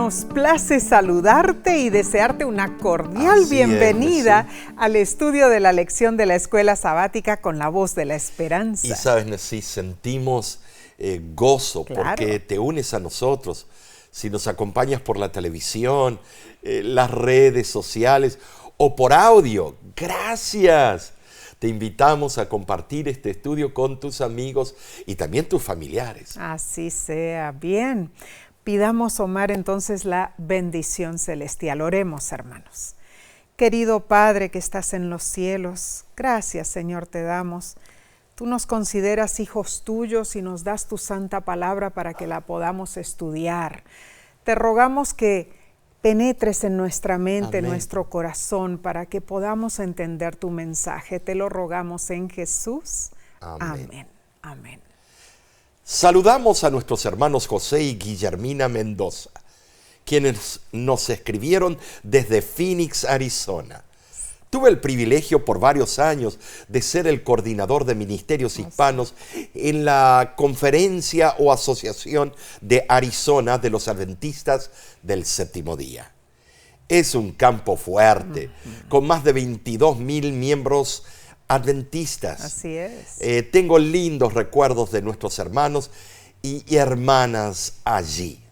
Nos place saludarte y desearte una cordial bienvenida al estudio de la lección de la Escuela Sabática con la Voz de la Esperanza. Y sabes, Nesí, sentimos gozo porque te unes a nosotros. Si nos acompañas por la televisión, las redes sociales o por audio, gracias. Te invitamos a compartir este estudio con tus amigos y también tus familiares. Así sea. Bien. Pidamos, Omar, entonces la bendición celestial. Oremos, hermanos. Querido Padre que estás en los cielos, gracias, Señor, te damos. Tú nos consideras hijos tuyos y nos das tu santa palabra para que la podamos estudiar. Te rogamos que penetres en nuestra mente, en nuestro corazón, para que podamos entender tu mensaje. Te lo rogamos en Jesús. Amén. Amén. Saludamos a nuestros hermanos José y Guillermina Mendoza, quienes nos escribieron desde Phoenix, Arizona. Tuve el privilegio por varios años de ser el coordinador de ministerios hispanos en la Conferencia o Asociación de Arizona de los Adventistas del Séptimo Día. Es un campo fuerte, con más de 22,000 miembros adventistas. Así es. Tengo lindos recuerdos de nuestros hermanos y hermanas allí.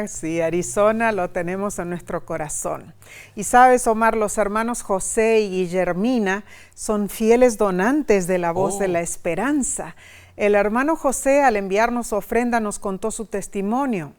Sí, Arizona lo tenemos en nuestro corazón. Y sabes, Omar, los hermanos José y Guillermina son fieles donantes de la Voz de la Esperanza. El hermano José, al enviarnos su ofrenda, nos contó su testimonio.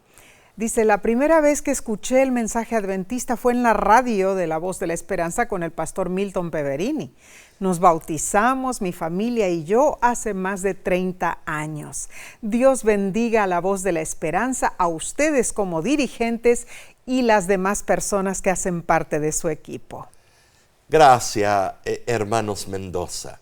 Dice, la primera vez que escuché el mensaje adventista fue en la radio de la Voz de la Esperanza con el pastor Milton Peverini. Nos bautizamos, mi familia y yo, hace más de 30 años. Dios bendiga a la Voz de la Esperanza, a ustedes como dirigentes y las demás personas que hacen parte de su equipo. Gracias, hermanos Mendoza,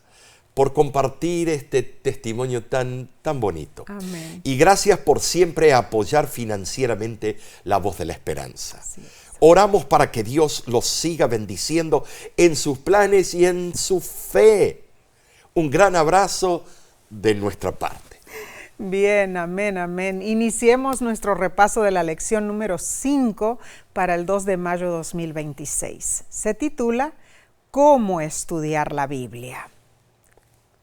por compartir este testimonio tan bonito. Amén. Y gracias por siempre apoyar financieramente la Voz de la Esperanza. Sí. Oramos para que Dios los siga bendiciendo en sus planes y en su fe. Un gran abrazo de nuestra parte. Bien, amén, amén. Iniciemos nuestro repaso de la lección número 5 para el 2 de mayo de 2026. Se titula ¿Cómo estudiar la Biblia?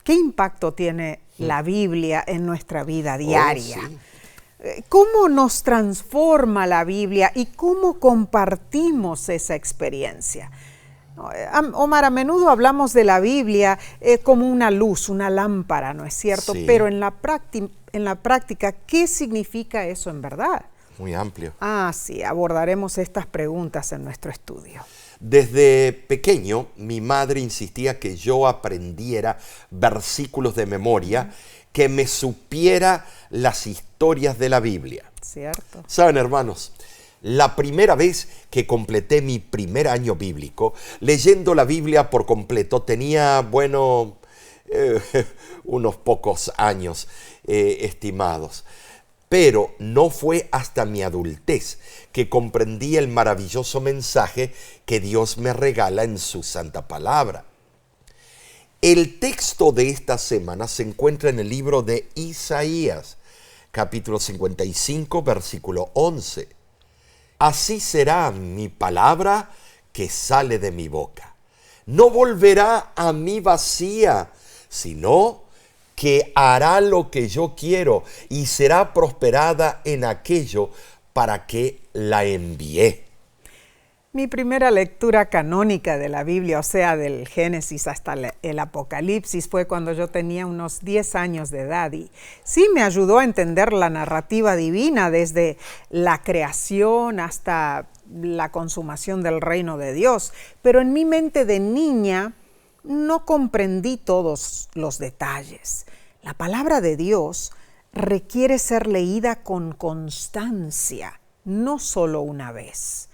¿Qué impacto tiene la Biblia en nuestra vida diaria? Sí. ¿Cómo nos transforma la Biblia y cómo compartimos esa experiencia? Omar, a menudo hablamos de la Biblia como una luz, una lámpara, ¿no es cierto? Sí. Pero en la práctica, ¿qué significa eso en verdad? Muy amplio. Sí, abordaremos estas preguntas en nuestro estudio. Desde pequeño, mi madre insistía que yo aprendiera versículos de memoria, que me supiera las historias de la Biblia. ¿Cierto? Saben, hermanos, la primera vez que completé mi primer año bíblico, leyendo la Biblia por completo, tenía, unos pocos años estimados. Pero no fue hasta mi adultez que comprendí el maravilloso mensaje que Dios me regala en su santa palabra. El texto de esta semana se encuentra en el libro de Isaías, capítulo 55, versículo 11. Así será mi palabra que sale de mi boca. No volverá a mí vacía, sino que hará lo que yo quiero y será prosperada en aquello para que la envié. Mi primera lectura canónica de la Biblia, o sea, del Génesis hasta el Apocalipsis, fue cuando yo tenía unos 10 años de edad y sí me ayudó a entender la narrativa divina desde la creación hasta la consumación del reino de Dios. Pero en mi mente de niña no comprendí todos los detalles. La palabra de Dios requiere ser leída con constancia, no solo una vez.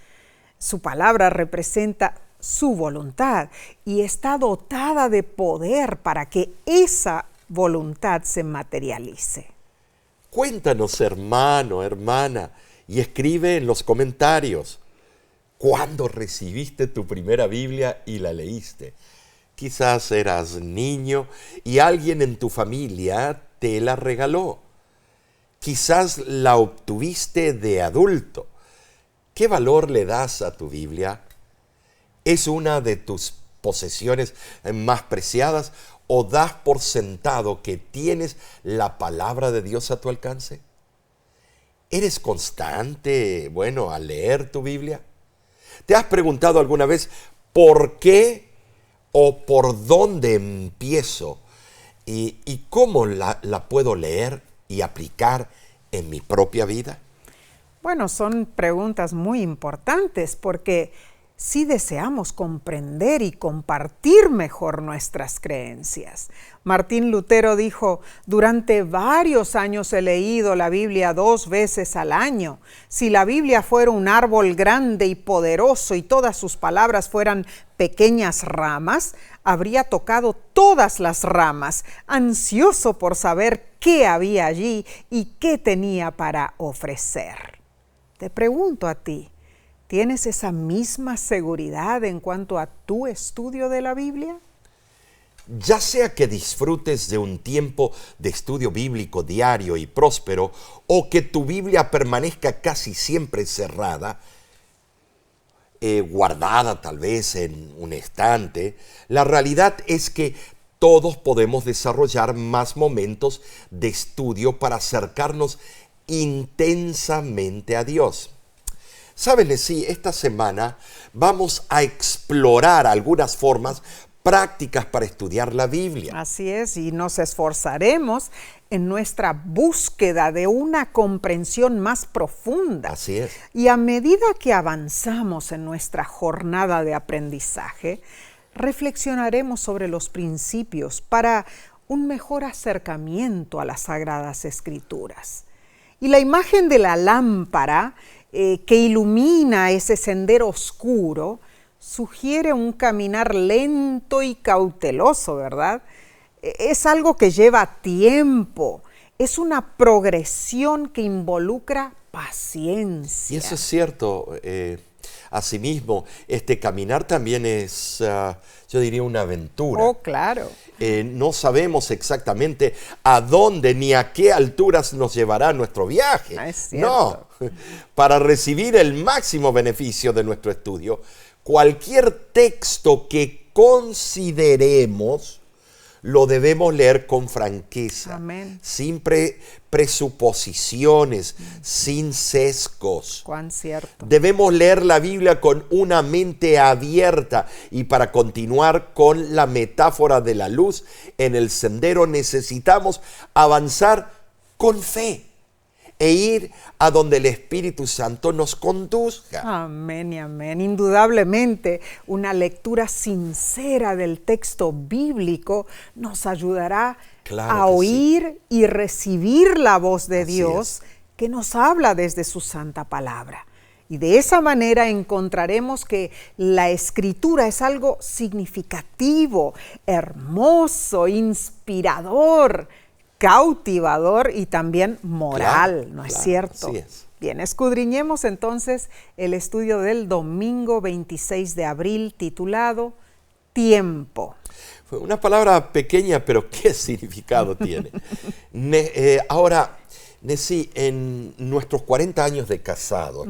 Su palabra representa su voluntad y está dotada de poder para que esa voluntad se materialice. Cuéntanos, hermano, hermana, y escribe en los comentarios, ¿cuándo recibiste tu primera Biblia y la leíste? Quizás eras niño y alguien en tu familia te la regaló. Quizás la obtuviste de adulto. ¿qué valor le das a tu Biblia? ¿Es una de tus posesiones más preciadas o das por sentado que tienes la palabra de Dios a tu alcance? ¿Eres constante, al leer tu Biblia? ¿Te has preguntado alguna vez por qué o por dónde empiezo y cómo la puedo leer y aplicar en mi propia vida? Bueno, son preguntas muy importantes porque si deseamos comprender y compartir mejor nuestras creencias. Martín Lutero dijo: durante varios años he leído la Biblia 2 veces al año. Si la Biblia fuera un árbol grande y poderoso y todas sus palabras fueran pequeñas ramas, habría tocado todas las ramas, ansioso por saber qué había allí y qué tenía para ofrecer. Te pregunto a ti, ¿tienes esa misma seguridad en cuanto a tu estudio de la Biblia? Ya sea que disfrutes de un tiempo de estudio bíblico diario y próspero, o que tu Biblia permanezca casi siempre cerrada, guardada tal vez en un estante, la realidad es que todos podemos desarrollar más momentos de estudio para acercarnos intensamente a Dios. ¿Sabes? Sí, esta semana vamos a explorar algunas formas prácticas para estudiar la Biblia. Así es, y nos esforzaremos en nuestra búsqueda de una comprensión más profunda. Así es. Y a medida que avanzamos en nuestra jornada de aprendizaje, reflexionaremos sobre los principios para un mejor acercamiento a las Sagradas Escrituras. Y la imagen de la lámpara que ilumina ese sendero oscuro sugiere un caminar lento y cauteloso, ¿verdad? Es algo que lleva tiempo, es una progresión que involucra paciencia. Y eso es cierto. Asimismo, este caminar también es, yo diría, una aventura. Oh, claro. No sabemos exactamente a dónde ni a qué alturas nos llevará nuestro viaje. Es cierto. No, para recibir el máximo beneficio de nuestro estudio, cualquier texto que consideremos lo debemos leer con franqueza, Amén. sin presuposiciones, sin sesgos. Cuán cierto. Debemos leer la Biblia con una mente abierta, y para continuar con la metáfora de la luz en el sendero necesitamos avanzar con fe e ir a donde el Espíritu Santo nos conduzca. Amén y amén. Indudablemente, una lectura sincera del texto bíblico nos ayudará a oír y recibir la voz de Dios que nos habla desde su santa palabra. Y de esa manera encontraremos que la Escritura es algo significativo, hermoso, inspirador, cautivador y también moral, ¿no es cierto? Así es. Bien, escudriñemos entonces el estudio del domingo 26 de abril titulado Tiempo. Una palabra pequeña, pero ¿qué significado tiene? Ahora, Nesí, en nuestros 40 años de casado,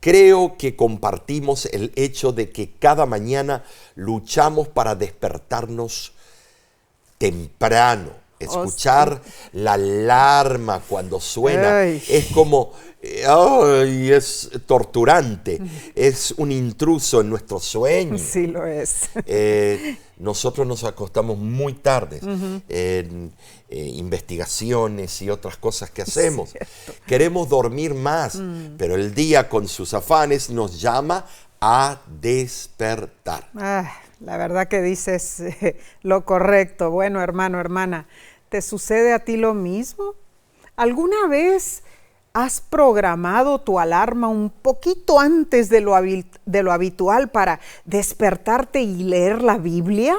creo que compartimos el hecho de que cada mañana luchamos para despertarnos temprano. Escuchar la alarma cuando suena es como, es torturante, es un intruso en nuestro sueño. Sí lo es. Nosotros nos acostamos muy tarde en investigaciones y otras cosas que hacemos. Queremos dormir más, pero el día con sus afanes nos llama a despertar. La verdad que dices lo correcto. Bueno, hermano, hermana, ¿te sucede a ti lo mismo? ¿Alguna vez has programado tu alarma un poquito antes de lo habitual para despertarte y leer la Biblia?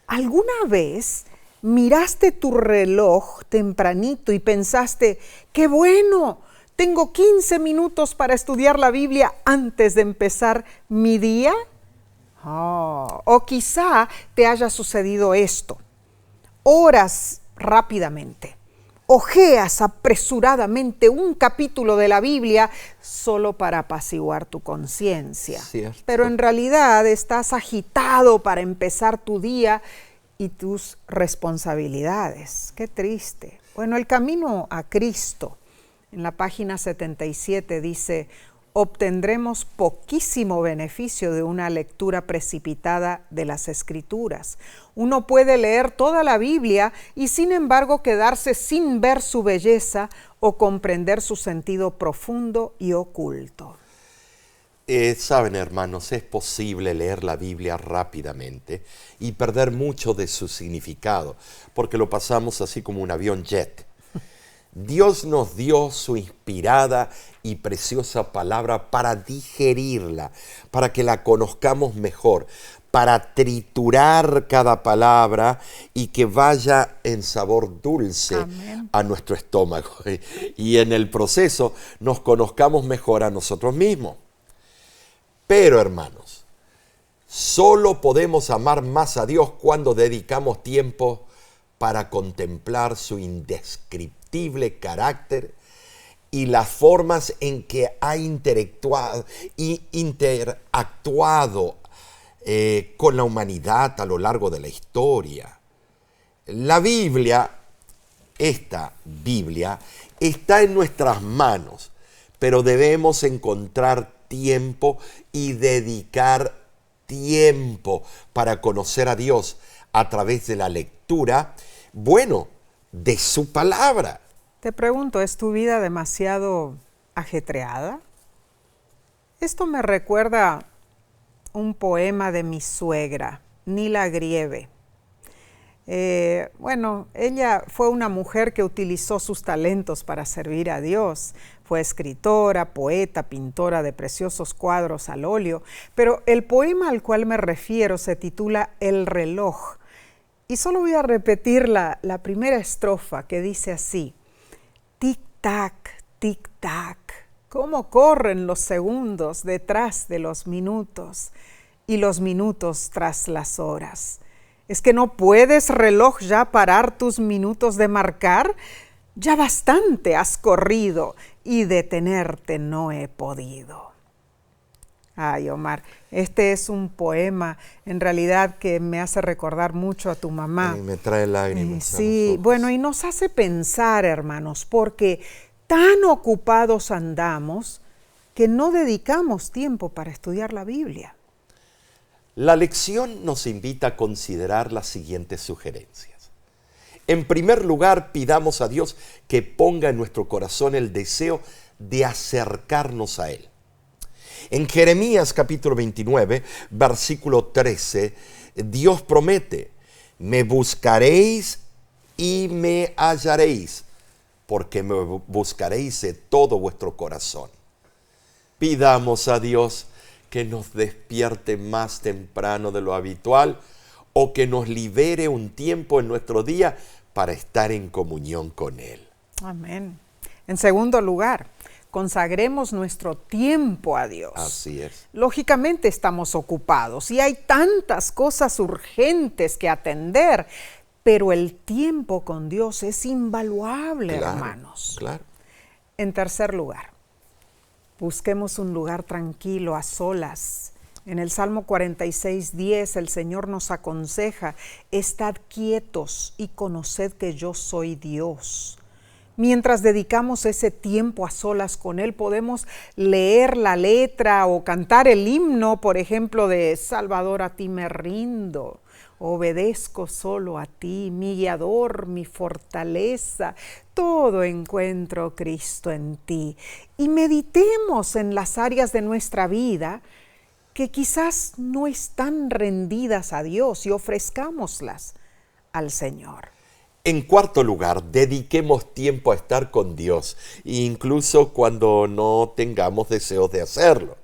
¿Alguna vez miraste tu reloj tempranito y pensaste, ¡qué bueno! Tengo 15 minutos para estudiar la Biblia antes de empezar mi día. O quizá te haya sucedido esto. Oras rápidamente hojeas apresuradamente un capítulo de la Biblia solo para apaciguar tu conciencia. Pero en realidad estás agitado para empezar tu día y tus responsabilidades. Qué triste. Bueno, el camino a Cristo, en la página 77 dice: obtendremos poquísimo beneficio de una lectura precipitada de las Escrituras. Uno puede leer toda la Biblia y sin embargo quedarse sin ver su belleza o comprender su sentido profundo y oculto. Saben, hermanos, es posible leer la Biblia rápidamente y perder mucho de su significado, porque lo pasamos así como un avión jet. Dios nos dio su inspirada y preciosa palabra para digerirla, para que la conozcamos mejor, para triturar cada palabra y que vaya en sabor dulce. Amén. A nuestro estómago. Y en el proceso nos conozcamos mejor a nosotros mismos. Pero, hermanos, solo podemos amar más a Dios cuando dedicamos tiempo para contemplar su indescriptible carácter y las formas en que ha interactuado con la humanidad a lo largo de la historia. La Biblia, esta Biblia, está en nuestras manos, pero debemos encontrar tiempo y dedicar tiempo para conocer a Dios a través de la lectura, de su palabra. Te pregunto, ¿es tu vida demasiado ajetreada? Esto me recuerda un poema de mi suegra, Nila Grieve. Ella fue una mujer que utilizó sus talentos para servir a Dios. Fue escritora, poeta, pintora de preciosos cuadros al óleo, pero el poema al cual me refiero se titula El reloj. Y solo voy a repetir la primera estrofa, que dice así: tic-tac, tic-tac, cómo corren los segundos detrás de los minutos y los minutos tras las horas. ¿Es que no puedes, reloj, ya parar tus minutos de marcar? Ya bastante has corrido y detenerte no he podido. Ay, Omar, este es un poema en realidad que me hace recordar mucho a tu mamá. Me trae lágrimas. Sí, y nos hace pensar, hermanos, porque tan ocupados andamos que no dedicamos tiempo para estudiar la Biblia. La lección nos invita a considerar las siguientes sugerencias. En primer lugar, pidamos a Dios que ponga en nuestro corazón el deseo de acercarnos a Él. En Jeremías capítulo 29, versículo 13, Dios promete: me buscaréis y me hallaréis, porque me buscaréis de todo vuestro corazón. Pidamos a Dios que nos despierte más temprano de lo habitual o que nos libere un tiempo en nuestro día para estar en comunión con Él. Amén. En segundo lugar, consagremos nuestro tiempo a Dios. Así es. Lógicamente estamos ocupados y hay tantas cosas urgentes que atender, pero el tiempo con Dios es invaluable, hermanos. Claro. En tercer lugar, busquemos un lugar tranquilo, a solas. En el Salmo 46:10 el Señor nos aconseja: estad quietos y conoced que yo soy Dios. Mientras dedicamos ese tiempo a solas con Él, podemos leer la letra o cantar el himno, por ejemplo, de Salvador, a ti me rindo. Obedezco solo a ti, mi guiador, mi fortaleza, todo encuentro Cristo en ti. Y meditemos en las áreas de nuestra vida que quizás no están rendidas a Dios y ofrezcámoslas al Señor. En cuarto lugar, dediquemos tiempo a estar con Dios, incluso cuando no tengamos deseos de hacerlo.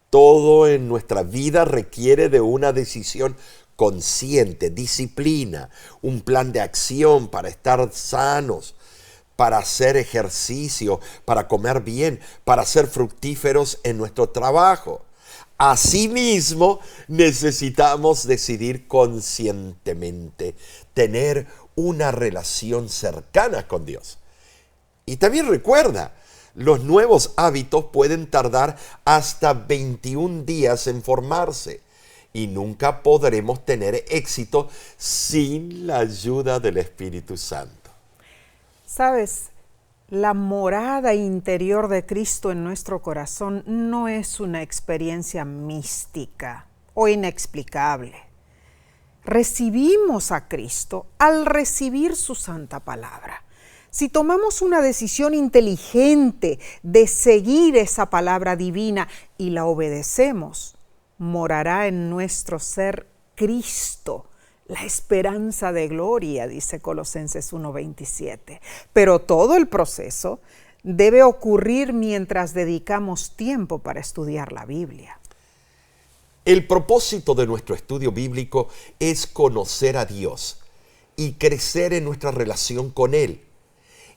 Todo en nuestra vida requiere de una decisión consciente, disciplina, un plan de acción para estar sanos, para hacer ejercicio, para comer bien, para ser fructíferos en nuestro trabajo. Asimismo, necesitamos decidir conscientemente, tener una relación cercana con Dios. Y también recuerda, los nuevos hábitos pueden tardar hasta 21 días en formarse y nunca podremos tener éxito sin la ayuda del Espíritu Santo. ¿Sabes? La morada interior de Cristo en nuestro corazón no es una experiencia mística o inexplicable. Recibimos a Cristo al recibir su santa palabra. Si tomamos una decisión inteligente de seguir esa palabra divina y la obedecemos, morará en nuestro ser Cristo, la esperanza de gloria, dice Colosenses 1:27. Pero todo el proceso debe ocurrir mientras dedicamos tiempo para estudiar la Biblia. El propósito de nuestro estudio bíblico es conocer a Dios y crecer en nuestra relación con Él.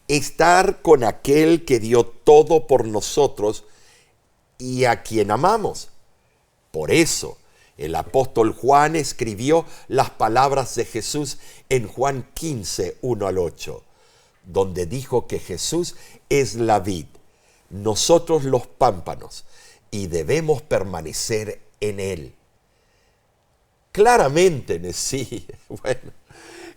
Estar con aquel que dio todo por nosotros y a quien amamos. Por eso, el apóstol Juan escribió las palabras de Jesús en Juan 15, 1 al 8, donde dijo que Jesús es la vid, nosotros los pámpanos, y debemos permanecer en Él. Claramente, sí, bueno,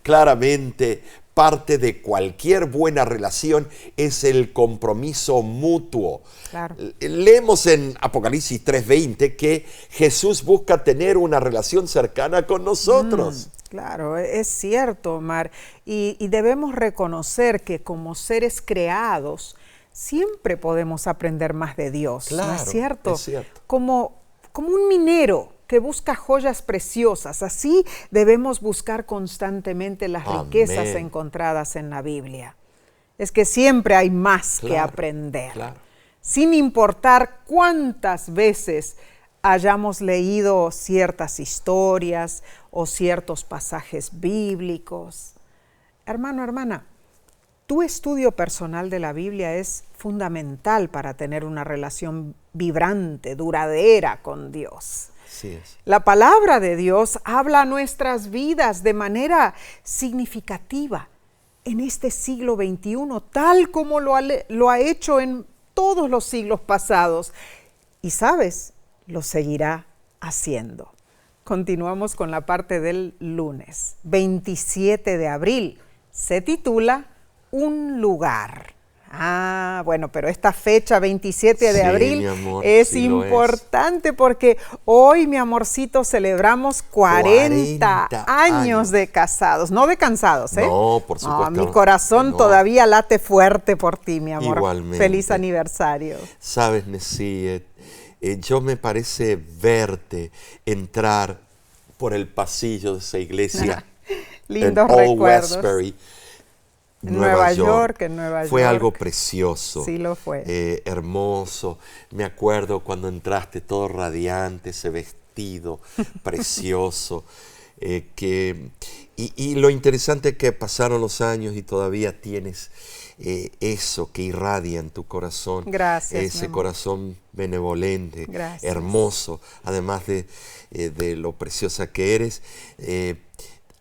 claramente parte de cualquier buena relación es el compromiso mutuo. Claro. Leemos en Apocalipsis 3:20 que Jesús busca tener una relación cercana con nosotros. Claro, es cierto, Omar. Y debemos reconocer que como seres creados siempre podemos aprender más de Dios, Claro, ¿no es cierto? es cierto. Como un minero que busca joyas preciosas, así debemos buscar constantemente las riquezas Amén. encontradas en la Biblia. Es que siempre hay más que Claro, aprender. claro. Sin importar cuántas veces hayamos leído ciertas historias o ciertos pasajes bíblicos. Hermano, hermana, tu estudio personal de la Biblia es fundamental para tener una relación vibrante, duradera con Dios. Así es. La palabra de Dios habla a nuestras vidas de manera significativa en este siglo XXI, tal como lo ha hecho en todos los siglos pasados. Y sabes, lo seguirá haciendo. Continuamos con la parte del lunes, 27 de abril. Se titula Un lugar. Bueno, pero esta fecha, 27 de Sí, abril, mi amor, es sí lo es. importante porque hoy, mi amorcito, celebramos 40 años de casados. No de cansados, ¿eh? No, por supuesto. No, mi corazón No. todavía late fuerte por ti, mi amor. Igualmente. Feliz aniversario. Sabes, Nessie, yo me parece verte entrar por el pasillo de esa iglesia Lindos en Old recuerdos. Westbury, En Nueva York, en Nueva Fue York. algo precioso. Sí lo fue. Hermoso. Me acuerdo cuando entraste todo radiante, ese vestido precioso. Y lo interesante es que pasaron los años y todavía tienes eso que irradia en tu corazón. Gracias, mi Ese amor. corazón benevolente, Gracias. hermoso, además de lo preciosa que eres.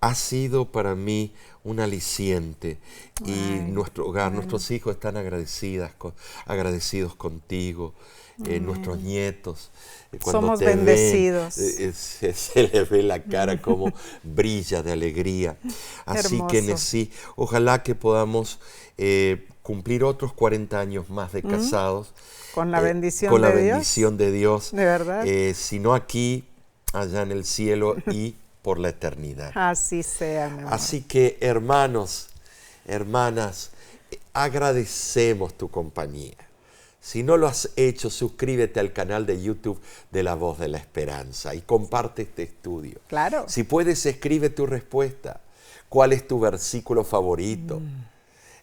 Ha sido para mí un aliciente y Ay, nuestro hogar, nuestros hijos están agradecidos contigo, nuestros nietos. Cuando Somos te ven, bendecidos. se les ve la cara como brilla de alegría. Así que, Hermoso. Nessie, ojalá que podamos cumplir otros 40 años más de casados. Con la bendición con la de Dios. bendición de Dios. De verdad. Si no aquí, allá en el cielo y por la eternidad. Así sea, mi amor. Así que, hermanos, hermanas, agradecemos tu compañía. Si no lo has hecho, suscríbete al canal de YouTube de La Voz de la Esperanza y comparte este estudio. Claro. Si puedes, escribe tu respuesta. ¿Cuál es tu versículo favorito?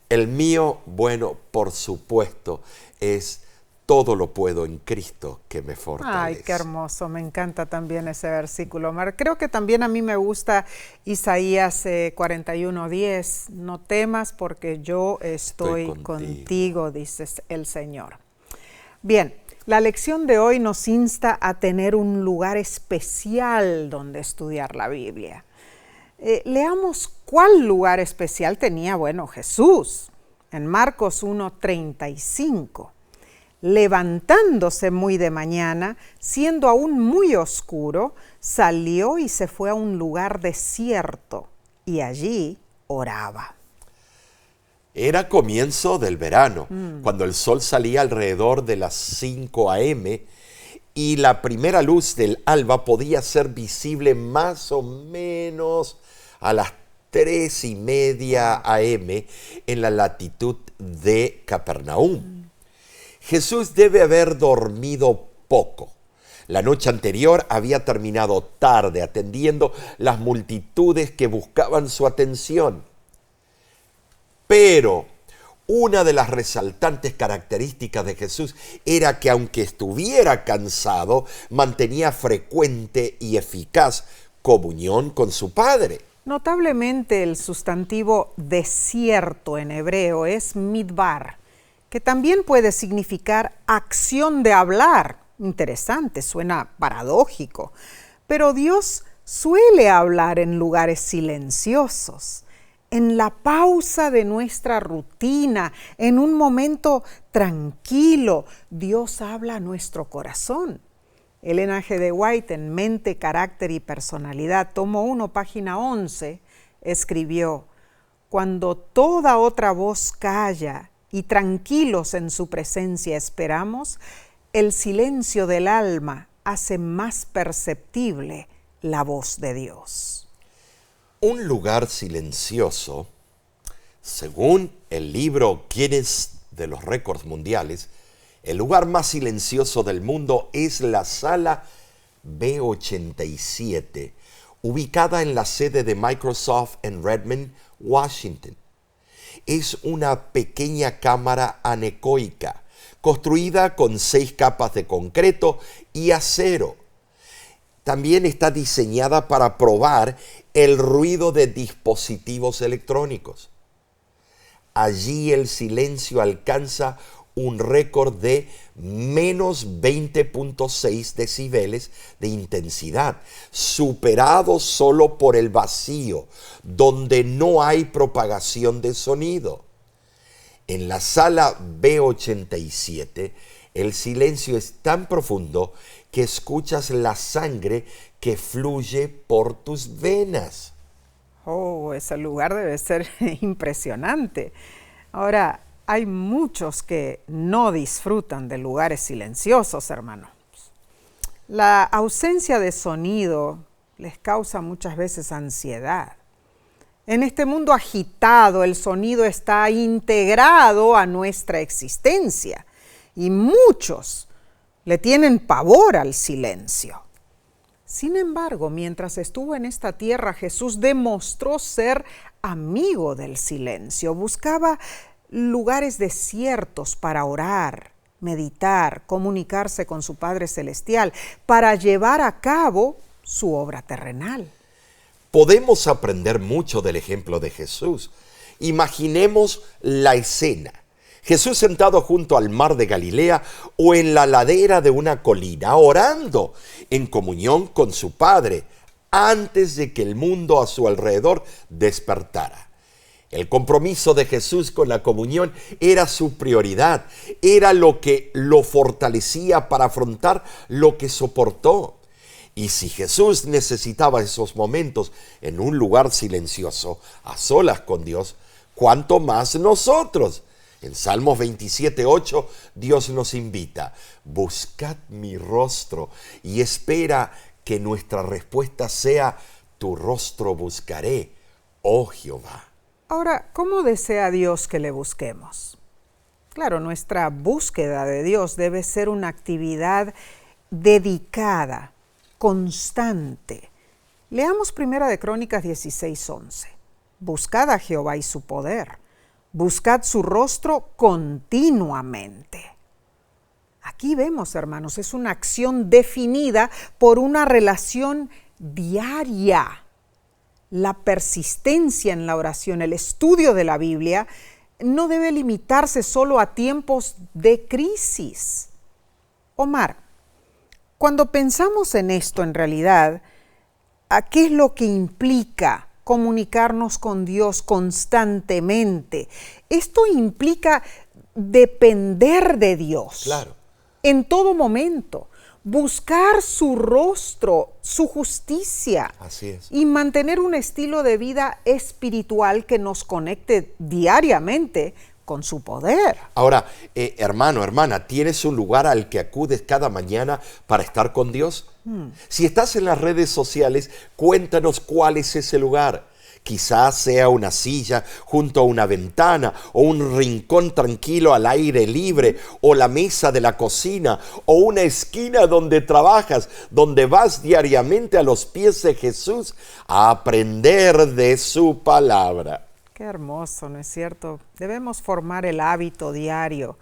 El mío, bueno, por supuesto, es todo lo puedo en Cristo que me fortalece. Ay, qué hermoso, me encanta también ese versículo, Omar. Creo que también a mí me gusta Isaías 41:10. No temas porque yo estoy contigo, dice el Señor. Bien, la lección de hoy nos insta a tener un lugar especial donde estudiar la Biblia. Leamos cuál lugar especial tenía, Jesús. En Marcos 1:35. Levantándose muy de mañana, siendo aún muy oscuro, salió y se fue a un lugar desierto y allí oraba. Era comienzo del verano, cuando el sol salía alrededor de las 5 a.m. y la primera luz del alba podía ser visible más o menos a las 3:30 a.m. en la latitud de Capernaum. Jesús debe haber dormido poco. La noche anterior había terminado tarde atendiendo las multitudes que buscaban su atención. Pero una de las resaltantes características de Jesús era que aunque estuviera cansado, mantenía frecuente y eficaz comunión con su Padre. Notablemente el sustantivo desierto en hebreo es midbar, que también puede significar acción de hablar. Interesante, suena paradójico, pero Dios suele hablar en lugares silenciosos, en la pausa de nuestra rutina, en un momento tranquilo. Dios habla a nuestro corazón. Ellen G. de White, en Mente, Carácter y Personalidad, tomo 1, página 11, escribió: cuando toda otra voz calla y tranquilos en su presencia esperamos, el silencio del alma hace más perceptible la voz de Dios. Un lugar silencioso, según el libro Guinness de los Récords Mundiales, el lugar más silencioso del mundo es la sala B87, ubicada en la sede de Microsoft en Redmond, Washington. Es una pequeña cámara anecoica, construida con 6 capas de concreto y acero. También está diseñada para probar el ruido de dispositivos electrónicos. Allí el silencio alcanza un récord de menos 20.6 decibeles de intensidad, superado solo por el vacío, donde no hay propagación de sonido. En la sala B87, el silencio es tan profundo que escuchas la sangre que fluye por tus venas. Oh, ese lugar debe ser impresionante. Ahora, hay muchos que no disfrutan de lugares silenciosos, hermanos. La ausencia de sonido les causa muchas veces ansiedad. En este mundo agitado, el sonido está integrado a nuestra existencia y muchos le tienen pavor al silencio. Sin embargo, mientras estuvo en esta tierra, Jesús demostró ser amigo del silencio. Buscaba lugares desiertos para orar, meditar, comunicarse con su Padre Celestial, para llevar a cabo su obra terrenal. Podemos aprender mucho del ejemplo de Jesús. Imaginemos la escena. Jesús sentado junto al mar de Galilea o en la ladera de una colina, orando en comunión con su Padre, antes de que el mundo a su alrededor despertara. El compromiso de Jesús con la comunión era su prioridad, era lo que lo fortalecía para afrontar lo que soportó. Y si Jesús necesitaba esos momentos en un lugar silencioso, a solas con Dios, ¿cuánto más nosotros? En Salmos 27:8, Dios nos invita: buscad mi rostro, y espera que nuestra respuesta sea: tu rostro buscaré, oh Jehová. Ahora, ¿cómo desea Dios que le busquemos? Claro, nuestra búsqueda de Dios debe ser una actividad dedicada, constante. Leamos 1 de Crónicas 16:11. Buscad a Jehová y su poder. Buscad su rostro continuamente. Aquí vemos, hermanos, es una acción definida por una relación diaria. La persistencia en la oración, el estudio de la Biblia, no debe limitarse solo a tiempos de crisis. Omar, cuando pensamos en esto, en realidad, ¿a qué es lo que implica comunicarnos con Dios constantemente. Esto implica depender de Dios. Claro. En todo momento. Buscar su rostro, su justicia. Así es. Y mantener un estilo de vida espiritual que nos conecte diariamente con su poder. Ahora, hermano, hermana, ¿tienes un lugar al que acudes cada mañana para estar con Dios? Si estás en las redes sociales, cuéntanos cuál es ese lugar. Quizás sea una silla junto a una ventana, o un rincón tranquilo al aire libre, o la mesa de la cocina, o una esquina donde trabajas, donde vas diariamente a los pies de Jesús a aprender de su palabra. Qué hermoso, ¿no es cierto? Debemos formar el hábito diario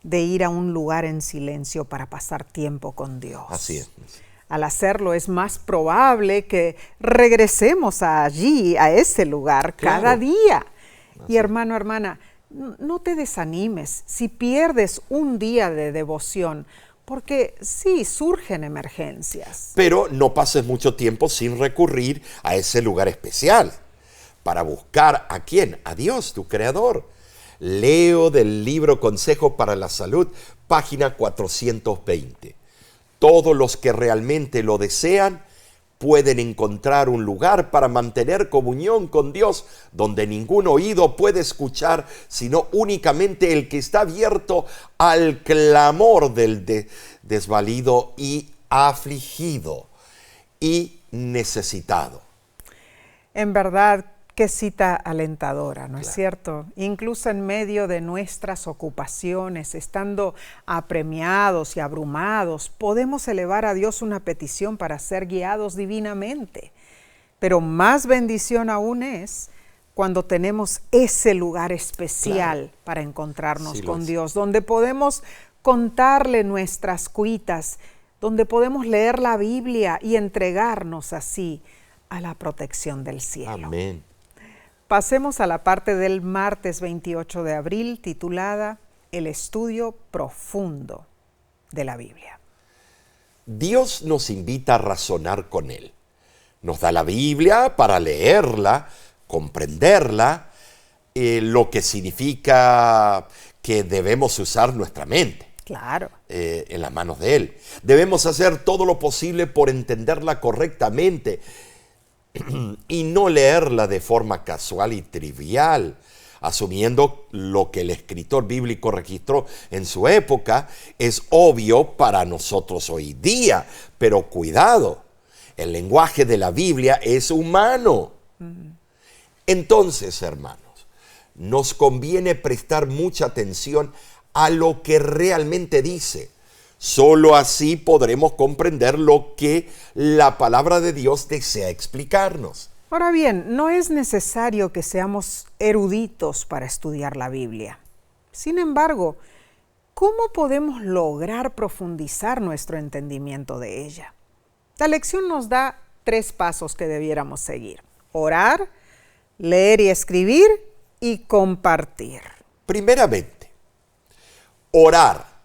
de ir a un lugar en silencio para pasar tiempo con Dios. Así es. Al hacerlo es más probable que regresemos allí, a ese lugar, Claro. cada día. Así Y hermano, hermana, no te desanimes si pierdes un día de devoción, porque sí, surgen emergencias. Pero no pases mucho tiempo sin recurrir a ese lugar especial para buscar ¿a quién? A Dios, tu Creador. Leo del libro Consejo para la Salud, página 420. Todos los que realmente lo desean pueden encontrar un lugar para mantener comunión con Dios donde ningún oído puede escuchar, sino únicamente el que está abierto al clamor del desvalido y afligido y necesitado. En verdad, qué cita alentadora, ¿no es Claro. cierto? Incluso en medio de nuestras ocupaciones, estando apremiados y abrumados, podemos elevar a Dios una petición para ser guiados divinamente. Pero más bendición aún es cuando tenemos ese lugar especial para encontrarnos Sí lo con es. Dios, donde podemos contarle nuestras cuitas, donde podemos leer la Biblia y entregarnos así a la protección del cielo. Amén. Pasemos a la parte del martes 28 de abril titulada El estudio profundo de la Biblia. Dios nos invita a razonar con Él. Nos da la Biblia para leerla, comprenderla, lo que significa que debemos usar nuestra mente Claro. en las manos de Él. Debemos hacer todo lo posible por entenderla correctamente y no leerla de forma casual y trivial, asumiendo lo que el escritor bíblico registró en su época es obvio para nosotros hoy día. Pero cuidado, el lenguaje de la Biblia es humano. Entonces, hermanos, nos conviene prestar mucha atención a lo que realmente dice. Solo así podremos comprender lo que la palabra de Dios desea explicarnos. Ahora bien, no es necesario que seamos eruditos para estudiar la Biblia. Sin embargo, ¿cómo podemos lograr profundizar nuestro entendimiento de ella? La lección nos da 3 pasos que debiéramos seguir: orar, leer y escribir y compartir. Primeramente, orar.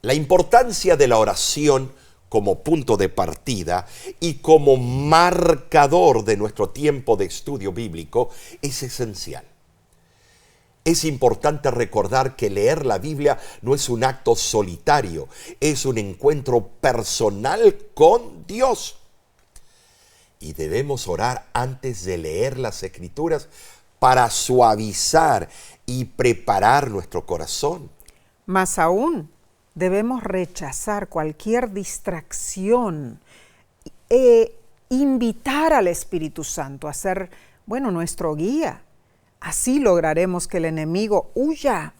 La importancia de la oración como punto de partida y como marcador de nuestro tiempo de estudio bíblico es esencial. Es importante recordar que leer la Biblia no es un acto solitario, es un encuentro personal con Dios. Y debemos orar antes de leer las Escrituras para suavizar y preparar nuestro corazón. Más aún, debemos rechazar cualquier distracción e invitar al Espíritu Santo a ser, nuestro guía. Así lograremos que el enemigo huya.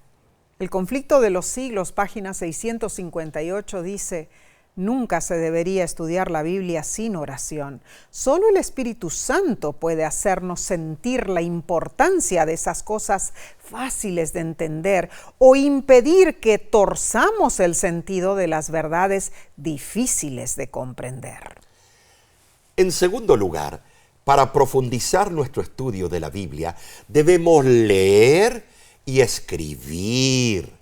El conflicto de los siglos, página 658, dice: nunca se debería estudiar la Biblia sin oración. Solo el Espíritu Santo puede hacernos sentir la importancia de esas cosas fáciles de entender o impedir que torzamos el sentido de las verdades difíciles de comprender. En segundo lugar, para profundizar nuestro estudio de la Biblia, debemos leer y escribir.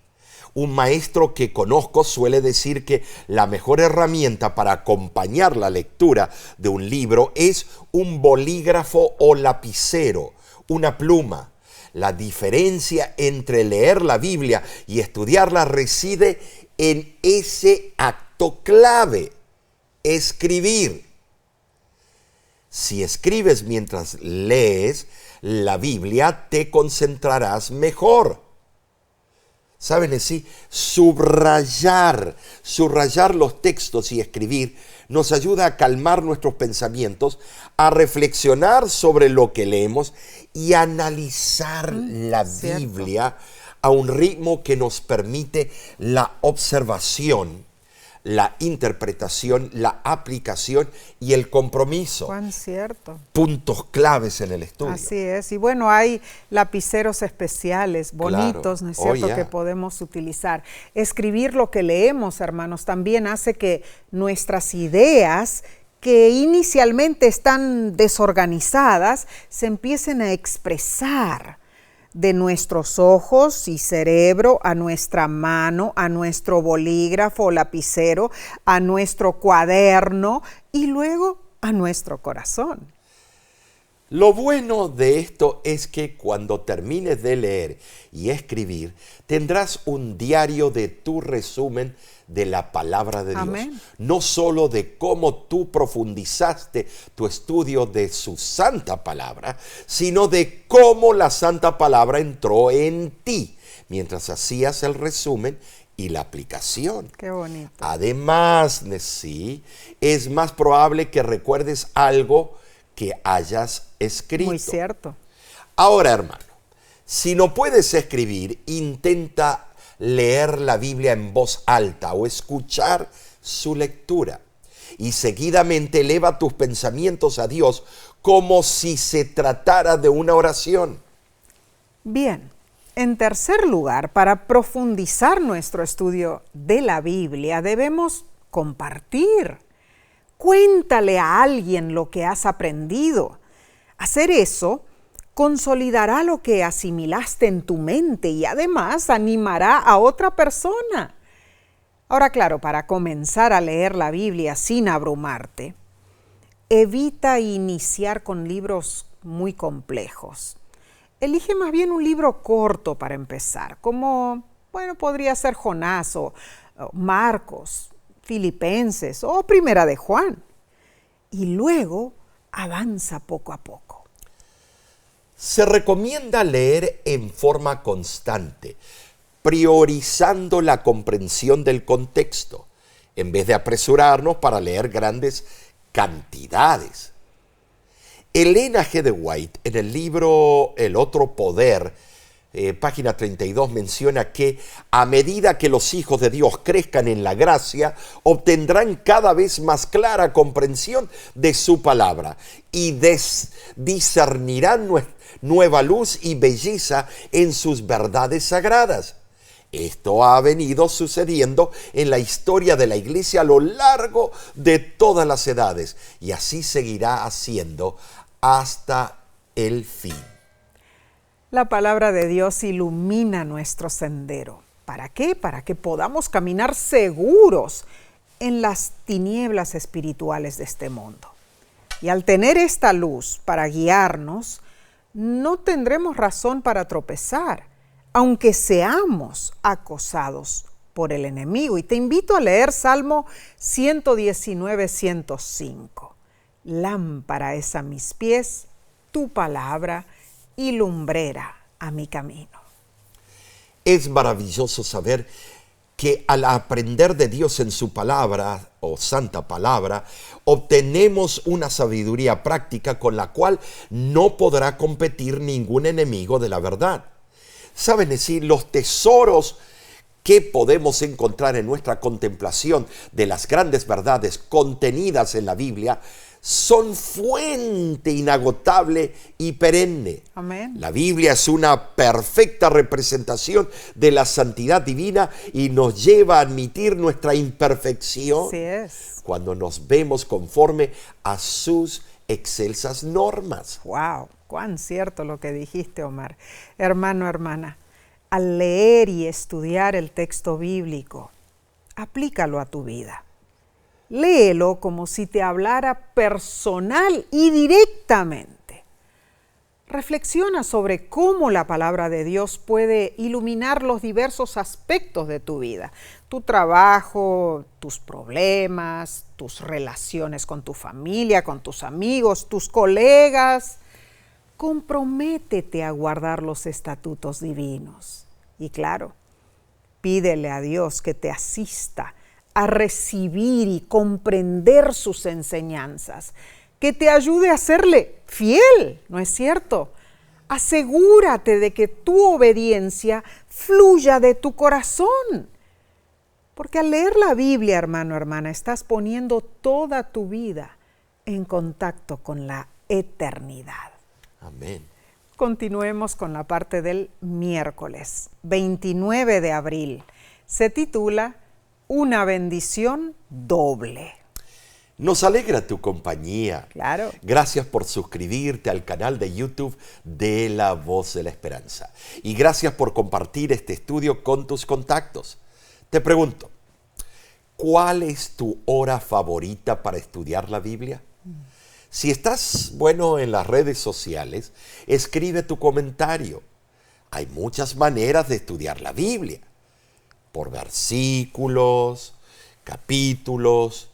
Un maestro que conozco suele decir que la mejor herramienta para acompañar la lectura de un libro es un bolígrafo o lapicero, una pluma. La diferencia entre leer la Biblia y estudiarla reside en ese acto clave, escribir. Si escribes mientras lees la Biblia, te concentrarás mejor. ¿Saben así? Subrayar los textos y escribir nos ayuda a calmar nuestros pensamientos, a reflexionar sobre lo que leemos y a analizar la Biblia a un ritmo que nos permite la observación, la interpretación, la aplicación y el compromiso. Cuán cierto. Puntos claves en el estudio. Así es. Y bueno, hay lapiceros especiales, bonitos, Claro. ¿no es cierto?, Oh, yeah. que podemos utilizar. Escribir lo que leemos, hermanos, también hace que nuestras ideas, que inicialmente están desorganizadas, se empiecen a expresar de nuestros ojos y cerebro a nuestra mano, a nuestro bolígrafo o lapicero, a nuestro cuaderno y luego a nuestro corazón. Lo bueno de esto es que cuando termines de leer y escribir, tendrás un diario de tu resumen de la palabra de Dios. Amén. No solo de cómo tú profundizaste tu estudio de su santa palabra, sino de cómo la santa palabra entró en ti mientras hacías el resumen y la aplicación. Qué bonito. Además, sí, es más probable que recuerdes algo que hayas escrito. Muy cierto. Ahora, hermano, si no puedes escribir, intenta leer la Biblia en voz alta o escuchar su lectura. Y seguidamente eleva tus pensamientos a Dios como si se tratara de una oración. Bien, en tercer lugar, para profundizar nuestro estudio de la Biblia, debemos compartir. Cuéntale a alguien lo que has aprendido. Hacer eso consolidará lo que asimilaste en tu mente y además animará a otra persona. Ahora, claro, para comenzar a leer la Biblia sin abrumarte, evita iniciar con libros muy complejos. Elige más bien un libro corto para empezar, como, bueno, podría ser Jonás o Marcos, Filipenses o Primera de Juan. Y luego avanza poco a poco. Se recomienda leer en forma constante, priorizando la comprensión del contexto, en vez de apresurarnos para leer grandes cantidades. Elena G. de White, en el libro El otro poder, página 32, menciona que a medida que los hijos de Dios crezcan en la gracia, obtendrán cada vez más clara comprensión de su palabra y discernirán nueva luz y belleza en sus verdades sagradas. Esto ha venido sucediendo en la historia de la iglesia a lo largo de todas las edades y así seguirá haciendo hasta el fin. La palabra de Dios ilumina nuestro sendero. ¿Para qué? Para que podamos caminar seguros en las tinieblas espirituales de este mundo. Y al tener esta luz para guiarnos, no tendremos razón para tropezar, aunque seamos acosados por el enemigo. Y te invito a leer Salmo 119, 105. Lámpara es a mis pies tu palabra y lumbrera a mi camino. Es maravilloso saber que al aprender de Dios en su palabra o santa palabra, obtenemos una sabiduría práctica con la cual no podrá competir ningún enemigo de la verdad. ¿Saben decir? Los tesoros que podemos encontrar en nuestra contemplación de las grandes verdades contenidas en la Biblia son fuente inagotable y perenne. Amén. La Biblia es una perfecta representación de la santidad divina y nos lleva a admitir nuestra imperfección. Así es. Cuando nos vemos conforme a sus excelsas normas. ¡Wow! ¡Cuán cierto lo que dijiste, Omar! Hermano, hermana, al leer y estudiar el texto bíblico, aplícalo a tu vida. Léelo como si te hablara personal y directamente. Reflexiona sobre cómo la palabra de Dios puede iluminar los diversos aspectos de tu vida, tu trabajo, tus problemas, tus relaciones con tu familia, con tus amigos, tus colegas. Comprométete a guardar los estatutos divinos. Y claro, pídele a Dios que te asista a recibir y comprender sus enseñanzas, que te ayude a serle fiel, ¿no es cierto? Asegúrate de que tu obediencia fluya de tu corazón. Porque al leer la Biblia, hermano, hermana, estás poniendo toda tu vida en contacto con la eternidad. Amén. Continuemos con la parte del miércoles, 29 de abril. Se titula Una bendición doble. Nos alegra tu compañía. Claro. Gracias por suscribirte al canal de YouTube de La Voz de la Esperanza. Y gracias por compartir este estudio con tus contactos. Te pregunto, ¿cuál es tu hora favorita para estudiar la Biblia? Si estás, en las redes sociales, escribe tu comentario. Hay muchas maneras de estudiar la Biblia. Por versículos, capítulos,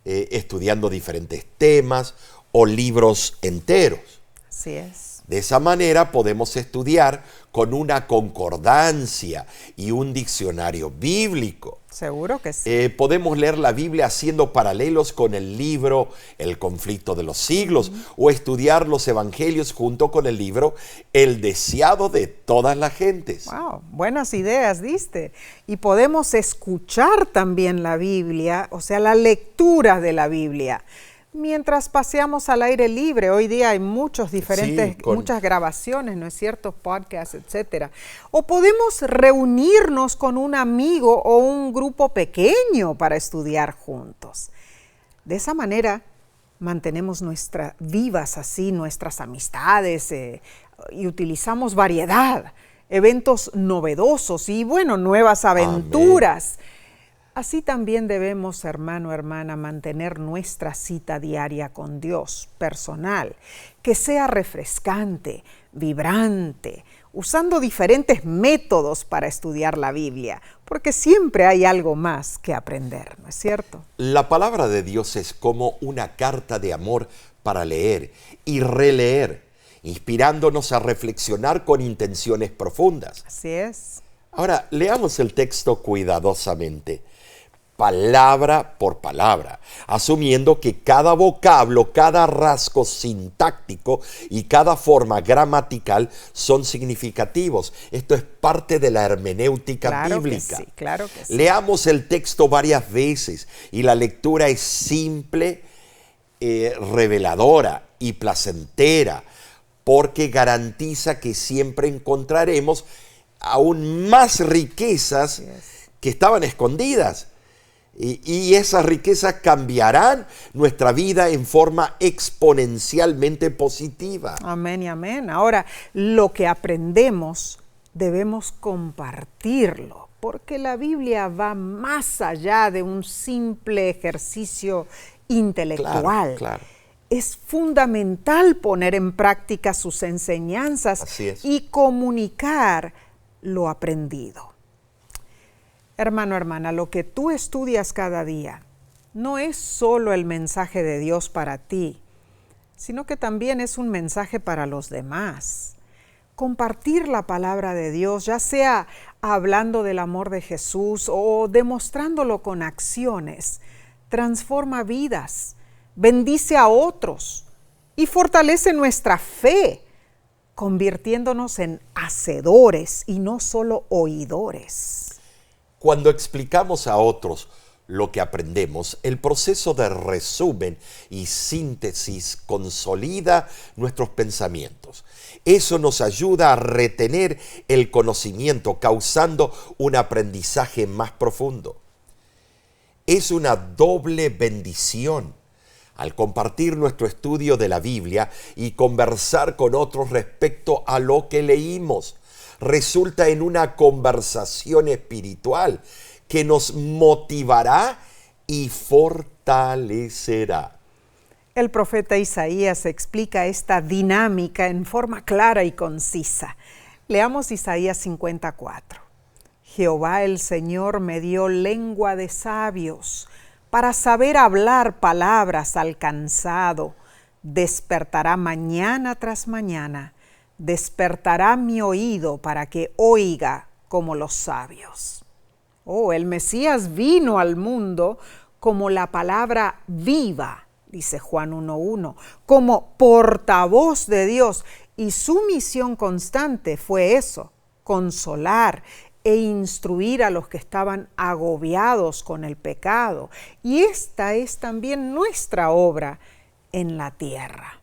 estudiando diferentes temas o libros enteros. Así es. De esa manera podemos estudiar con una concordancia y un diccionario bíblico. Seguro que sí. Podemos leer la Biblia haciendo paralelos con el libro El conflicto de los siglos o estudiar los evangelios junto con el libro El deseado de todas las gentes. Wow, buenas ideas diste. Y podemos escuchar también la Biblia, o sea, la lectura de la Biblia, mientras paseamos al aire libre. Hoy día hay muchas grabaciones, ¿no es cierto? Podcasts, etcétera. O podemos reunirnos con un amigo o un grupo pequeño para estudiar juntos. De esa manera mantenemos vivas así nuestras amistades y utilizamos variedad, eventos novedosos y nuevas aventuras. Amén. Así también debemos, hermano, hermana, mantener nuestra cita diaria con Dios, personal, que sea refrescante, vibrante, usando diferentes métodos para estudiar la Biblia, porque siempre hay algo más que aprender, ¿no es cierto? La palabra de Dios es como una carta de amor para leer y releer, inspirándonos a reflexionar con intenciones profundas. Así es. Ahora, leamos el texto cuidadosamente, palabra por palabra, asumiendo que cada vocablo, cada rasgo sintáctico y cada forma gramatical son significativos. Esto es parte de la hermenéutica bíblica. Que sí, claro que sí. Leamos el texto varias veces y la lectura es simple, reveladora y placentera, porque garantiza que siempre encontraremos aún más riquezas que estaban escondidas. Y esas riquezas cambiarán nuestra vida en forma exponencialmente positiva. Amén y amén. Ahora, lo que aprendemos debemos compartirlo, porque la Biblia va más allá de un simple ejercicio intelectual. Claro. Es fundamental poner en práctica sus enseñanzas y comunicar lo aprendido. Hermano, hermana, lo que tú estudias cada día no es solo el mensaje de Dios para ti, sino que también es un mensaje para los demás. Compartir la palabra de Dios, ya sea hablando del amor de Jesús o demostrándolo con acciones, transforma vidas, bendice a otros y fortalece nuestra fe, convirtiéndonos en hacedores y no solo oidores. Cuando explicamos a otros lo que aprendemos, el proceso de resumen y síntesis consolida nuestros pensamientos. Eso nos ayuda a retener el conocimiento, causando un aprendizaje más profundo. Es una doble bendición al compartir nuestro estudio de la Biblia y conversar con otros respecto a lo que leímos. resulta en una conversación espiritual que nos motivará y fortalecerá. El profeta Isaías explica esta dinámica en forma clara y concisa. Leamos Isaías 54. Jehová el Señor me dio lengua de sabios para saber hablar palabras al cansado. Despertará mañana tras mañana, despertará mi oído para que oiga como los sabios. Oh, el Mesías vino al mundo como la palabra viva, dice Juan 1:1, como portavoz de Dios, y su misión constante fue eso, consolar e instruir a los que estaban agobiados con el pecado. Y esta es también nuestra obra en la tierra.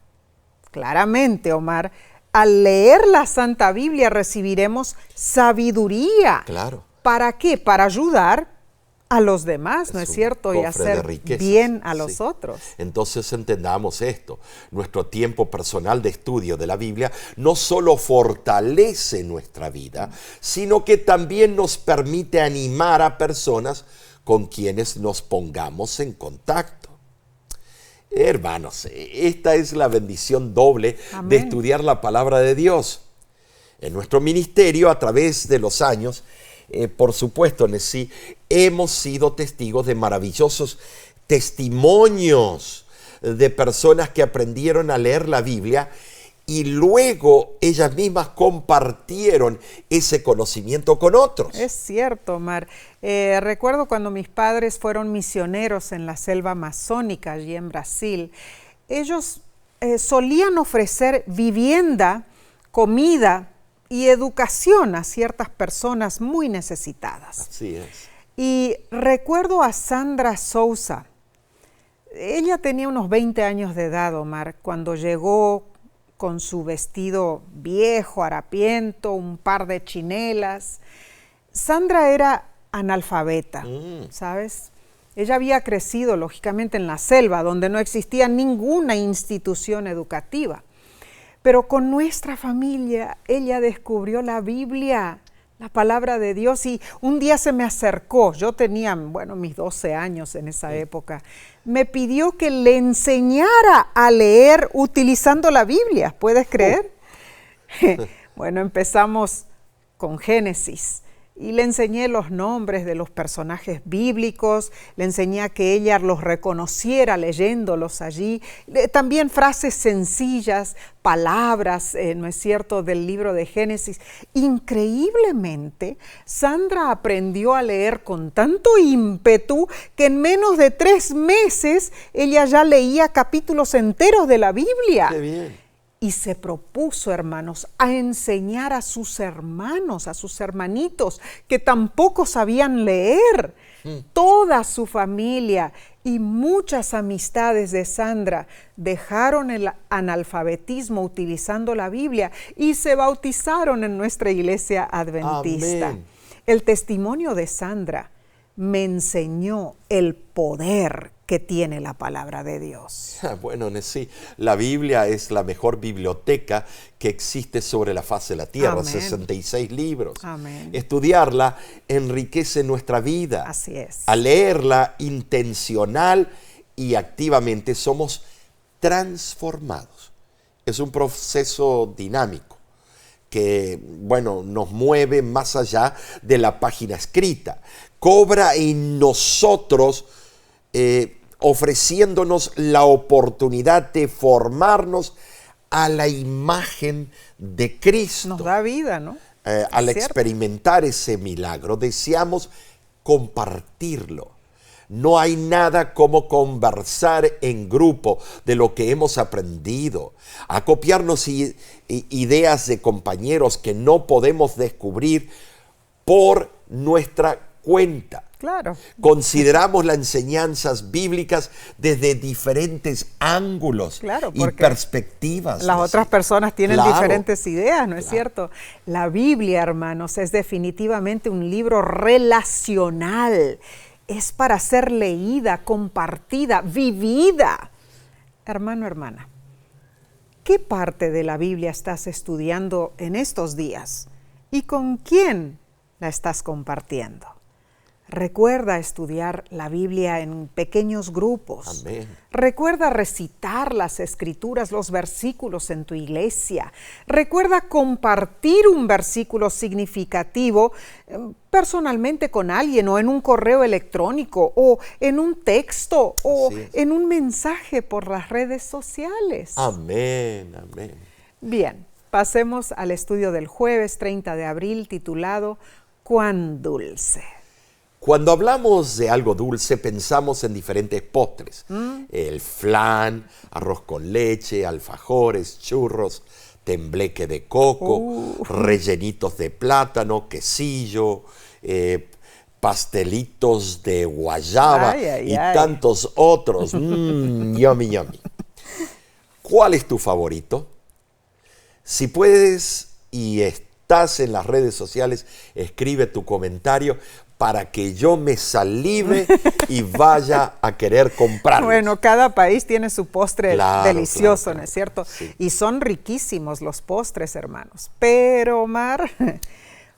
Claramente, Omar, al leer la Santa Biblia recibiremos sabiduría. Claro. ¿Para qué? Para ayudar a los demás, ¿no es cierto? Y hacer bien a los otros. Entonces entendamos esto. Nuestro tiempo personal de estudio de la Biblia no solo fortalece nuestra vida, sino que también nos permite animar a personas con quienes nos pongamos en contacto. Hermanos, esta es la bendición doble de estudiar la palabra de Dios. En nuestro ministerio, a través de los años, por supuesto, Nesí, hemos sido testigos de maravillosos testimonios de personas que aprendieron a leer la Biblia y luego ellas mismas compartieron ese conocimiento con otros. Es cierto, Omar. Recuerdo cuando mis padres fueron misioneros en la selva amazónica, allí en Brasil. Ellos solían ofrecer vivienda, comida y educación a ciertas personas muy necesitadas. Así es. Y recuerdo a Sandra Souza. Ella tenía unos 20 años de edad, Omar, cuando llegó con su vestido viejo, harapiento, un par de chinelas. Sandra era analfabeta, ¿sabes? Ella había crecido, lógicamente, en la selva, donde no existía ninguna institución educativa. Pero con nuestra familia, ella descubrió la Biblia, la palabra de Dios, y un día se me acercó. Yo tenía, mis 12 años en esa época. Me pidió que le enseñara a leer utilizando la Biblia, ¿puedes creer? Bueno, empezamos con Génesis y le enseñé los nombres de los personajes bíblicos, le enseñé a que ella los reconociera leyéndolos allí, también frases sencillas, palabras, ¿no es cierto?, del libro de Génesis. Increíblemente, Sandra aprendió a leer con tanto ímpetu que en menos de 3 meses ella ya leía capítulos enteros de la Biblia. ¡Qué bien! Y se propuso, hermanos, a enseñar a sus hermanos, a sus hermanitos, que tampoco sabían leer. Toda su familia y muchas amistades de Sandra dejaron el analfabetismo utilizando la Biblia y se bautizaron en nuestra iglesia adventista. Amén. El testimonio de Sandra me enseñó el poder que tiene la palabra de Dios. Bueno, sí, la Biblia es la mejor biblioteca que existe sobre la faz de la tierra, 66 libros. Amén. Estudiarla enriquece nuestra vida. Así es. Al leerla intencional y activamente somos transformados. Es un proceso dinámico que, nos mueve más allá de la página escrita. Cobra en nosotros ofreciéndonos la oportunidad de formarnos a la imagen de Cristo. Nos da vida, ¿no? Al experimentar ese milagro, deseamos compartirlo. No hay nada como conversar en grupo de lo que hemos aprendido, acopiarnos ideas de compañeros que no podemos descubrir por nuestra cuenta. Claro. Consideramos las enseñanzas bíblicas desde diferentes ángulos y perspectivas. Las otras personas tienen diferentes ideas, ¿no es cierto? La Biblia, hermanos, es definitivamente un libro relacional. Es para ser leída, compartida, vivida. Hermano, hermana, ¿qué parte de la Biblia estás estudiando en estos días? ¿Y con quién la estás compartiendo? Recuerda estudiar la Biblia en pequeños grupos. Amén. Recuerda recitar las escrituras, los versículos en tu iglesia. Recuerda compartir un versículo significativo personalmente con alguien, o en un correo electrónico, o en un texto, o en un mensaje por las redes sociales. Amén, amén. Bien, pasemos al estudio del jueves 30 de abril titulado ¿Cuán dulce? Cuando hablamos de algo dulce, pensamos en diferentes postres. El flan, arroz con leche, alfajores, churros, tembleque de coco, rellenitos de plátano, quesillo, pastelitos de guayaba y tantos otros. Yummy, yummy. ¿Cuál es tu favorito? Si puedes y estás en las redes sociales, escribe tu comentario para que yo me salive y vaya a querer comprarlos. Bueno, cada país tiene su postre delicioso, claro. ¿no es cierto? Sí. Y son riquísimos los postres, hermanos. Pero, Omar,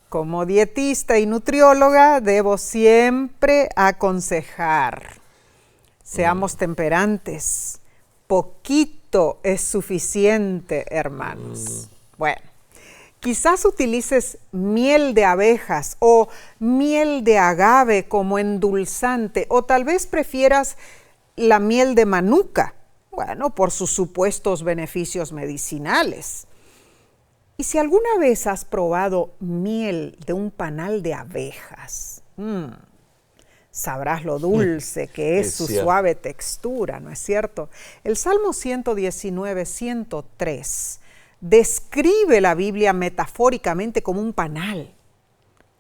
como dietista y nutrióloga, debo siempre aconsejar. Seamos temperantes. Poquito es suficiente, hermanos. Bueno. Quizás utilices miel de abejas o miel de agave como endulzante, o tal vez prefieras la miel de manuka, bueno, por sus supuestos beneficios medicinales. Y si alguna vez has probado miel de un panal de abejas, sabrás lo dulce que es su suave textura, ¿no es cierto? El Salmo 119, 103 describe la Biblia metafóricamente como un panal.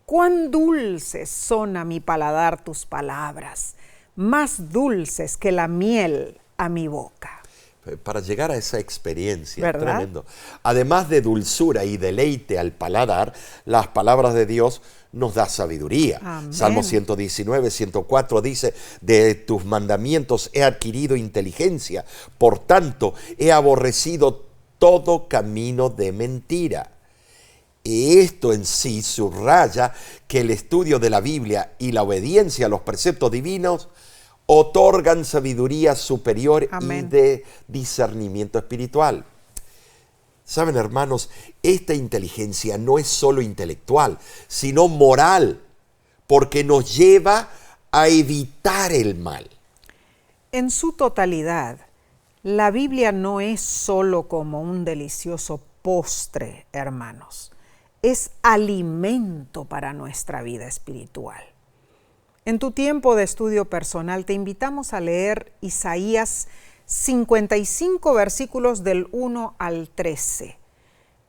Cuán dulces son a mi paladar tus palabras, más dulces que la miel a mi boca. Para llegar a esa experiencia, ¿verdad? Tremendo. Además de dulzura y deleite al paladar, las palabras de Dios nos da sabiduría. Amén. Salmo 119, 104 dice, de tus mandamientos he adquirido inteligencia, por tanto he aborrecido todo camino de mentira. Y esto en sí subraya que el estudio de la Biblia y la obediencia a los preceptos divinos otorgan sabiduría superior Amén. y de discernimiento espiritual. Saben, hermanos, esta inteligencia no es solo intelectual, sino moral, porque nos lleva a evitar el mal. En su totalidad, la Biblia no es solo como un delicioso postre, hermanos. Es alimento para nuestra vida espiritual. En tu tiempo de estudio personal te invitamos a leer Isaías 55 versículos del 1 al 13.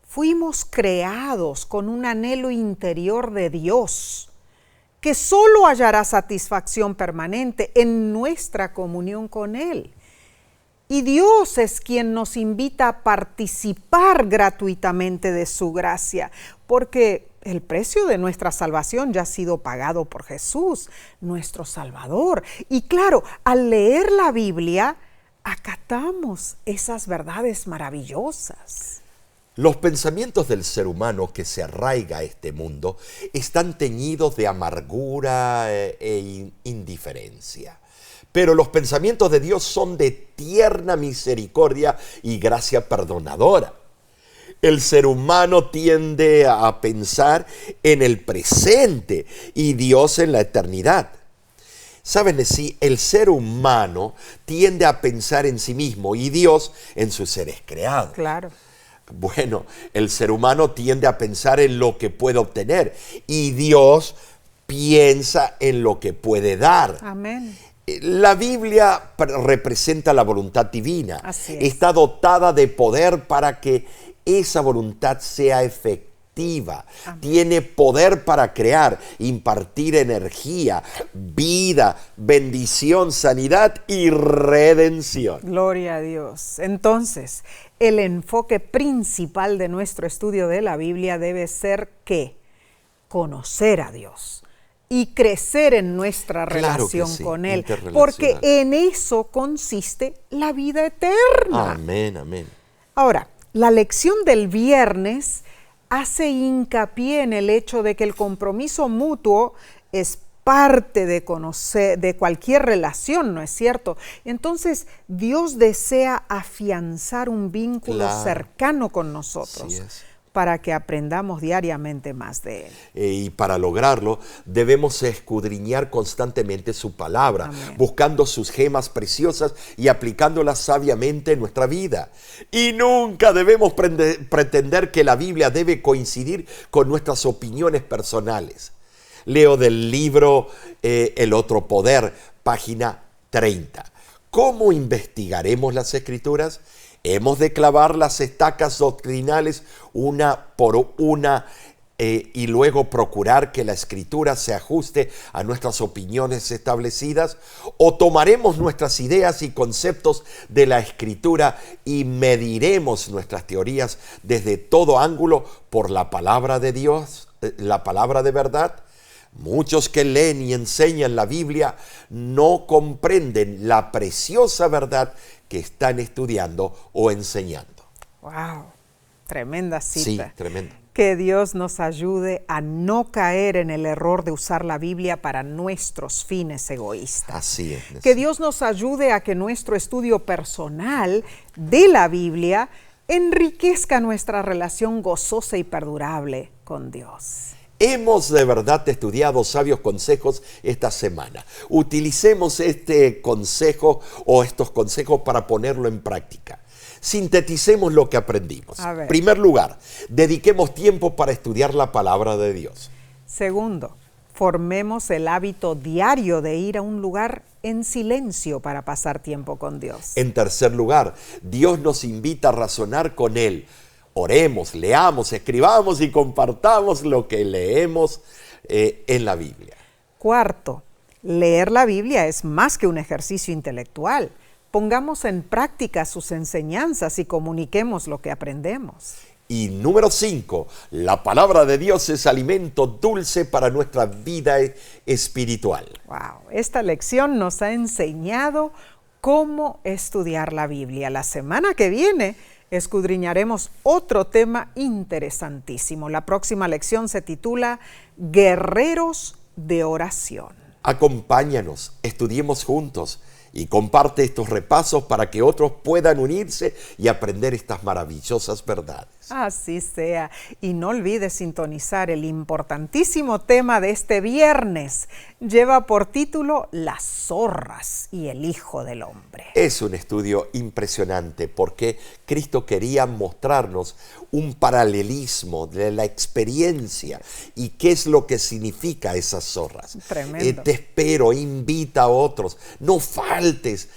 Fuimos creados con un anhelo interior de Dios, que solo hallará satisfacción permanente en nuestra comunión con Él. Y Dios es quien nos invita a participar gratuitamente de su gracia, porque el precio de nuestra salvación ya ha sido pagado por Jesús, nuestro Salvador. Y claro, al leer la Biblia, acatamos esas verdades maravillosas. Los pensamientos del ser humano que se arraiga a este mundo están teñidos de amargura e indiferencia. Pero los pensamientos de Dios son de tierna misericordia y gracia perdonadora. El ser humano tiende a pensar en el presente y Dios en la eternidad. ¿Saben? Sí, el ser humano tiende a pensar en sí mismo y Dios en sus seres creados. Claro. Bueno, el ser humano tiende a pensar en lo que puede obtener y Dios piensa en lo que puede dar. Amén. La Biblia representa la voluntad divina. Así es. Está dotada de poder para que esa voluntad sea efectiva. Amén. Tiene poder para crear, impartir energía, vida, bendición, sanidad y redención. Gloria a Dios. Entonces, el enfoque principal de nuestro estudio de la Biblia debe ser ¿qué? Conocer a Dios y crecer en nuestra relación con Él, porque en eso consiste la vida eterna. Amén, amén. Ahora, la lección del viernes hace hincapié en el hecho de que el compromiso mutuo es parte de conocer, de cualquier relación, ¿no es cierto? Entonces, Dios desea afianzar un vínculo cercano con nosotros para que aprendamos diariamente más de Él. Y para lograrlo, debemos escudriñar constantemente su palabra, buscando sus gemas preciosas y aplicándolas sabiamente en nuestra vida. Y nunca debemos pretender que la Biblia debe coincidir con nuestras opiniones personales. Leo del libro El otro poder, página 30. ¿Cómo investigaremos las Escrituras? Hemos de clavar las estacas doctrinales una por una y luego procurar que la Escritura se ajuste a nuestras opiniones establecidas, o tomaremos nuestras ideas y conceptos de la Escritura y mediremos nuestras teorías desde todo ángulo por la palabra de Dios, la palabra de verdad. Muchos que leen y enseñan la Biblia no comprenden la preciosa verdad que están estudiando o enseñando. ¡Wow! Tremenda cita. Sí, tremenda. Que Dios nos ayude a no caer en el error de usar la Biblia para nuestros fines egoístas. Así es. Que Dios nos ayude a que nuestro estudio personal de la Biblia enriquezca nuestra relación gozosa y perdurable con Dios. Hemos de verdad estudiado sabios consejos esta semana. Utilicemos este consejo o estos consejos para ponerlo en práctica. Sinteticemos lo que aprendimos. En primer lugar, dediquemos tiempo para estudiar la palabra de Dios. Segundo, formemos el hábito diario de ir a un lugar en silencio para pasar tiempo con Dios. En tercer lugar, Dios nos invita a razonar con Él. Oremos, leamos, escribamos y compartamos lo que leemos en la Biblia. Cuarto, leer la Biblia es más que un ejercicio intelectual. Pongamos en práctica sus enseñanzas y comuniquemos lo que aprendemos. Y número 5, la palabra de Dios es alimento dulce para nuestra vida espiritual. Wow, esta lección nos ha enseñado cómo estudiar la Biblia. La semana que viene escudriñaremos otro tema interesantísimo. La próxima lección se titula Guerreros de Oración. Acompáñanos, estudiemos juntos y comparte estos repasos para que otros puedan unirse y aprender estas maravillosas verdades. Así sea. Y no olvides sintonizar el importantísimo tema de este viernes. Lleva por título Las zorras y el Hijo del Hombre. Es un estudio impresionante porque Cristo quería mostrarnos un paralelismo de la experiencia y qué es lo que significa esas zorras. Tremendo. Te espero, invita a otros. No faltes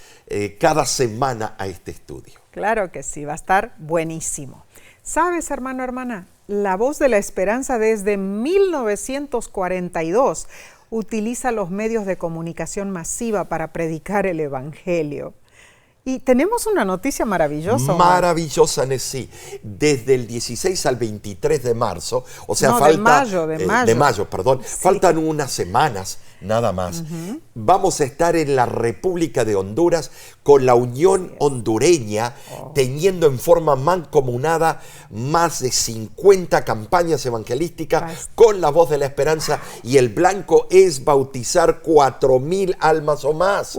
cada semana a este estudio. Claro que sí, va a estar buenísimo. ¿Sabes, hermano, hermana? La Voz de la Esperanza desde 1942 utiliza los medios de comunicación masiva para predicar el Evangelio. Y tenemos una noticia maravillosa. Maravillosa, Nessie. Desde el 16 al 23 de marzo, o sea, no, falta... de mayo, perdón. Sí. Faltan unas semanas, nada más. Vamos a estar en la República de Honduras con la Unión Hondureña, teniendo en forma mancomunada más de 50 campañas evangelísticas con la Voz de la Esperanza, y el blanco es bautizar 4,000 almas o más.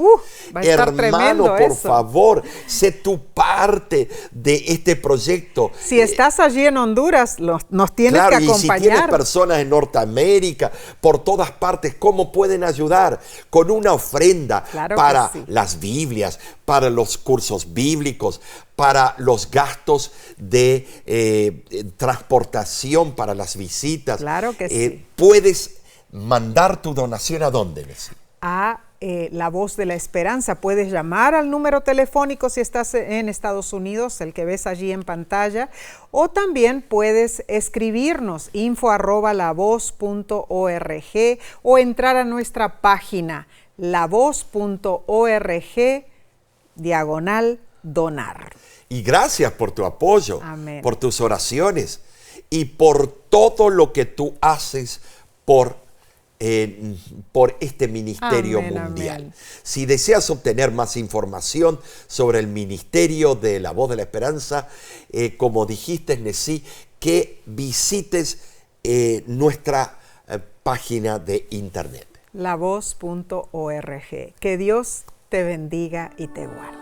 Va a estar hermano, por eso. favor, sé tu parte de este proyecto. Si estás allí en Honduras, nos tienes que acompañar. Y si tienes personas en Norteamérica, por todas partes, ¿cómo pueden ayudar? Con una ofrenda para las Biblias, para los cursos bíblicos, para los gastos de transportación para las visitas. Claro que sí. Puedes mandar tu donación ¿a dónde, Nessie? A La Voz de la Esperanza. Puedes llamar al número telefónico si estás en Estados Unidos, el que ves allí en pantalla, o también puedes escribirnos info@lavoz.org o entrar a nuestra página lavoz.org/donar. Y gracias por tu apoyo, Amén. Por tus oraciones y por todo lo que tú haces por este ministerio mundial. Amén. Si deseas obtener más información sobre el ministerio de la Voz de la Esperanza, como dijiste, Nessie, que visites nuestra página de internet. lavoz.org. Que Dios te bendiga y te guarde.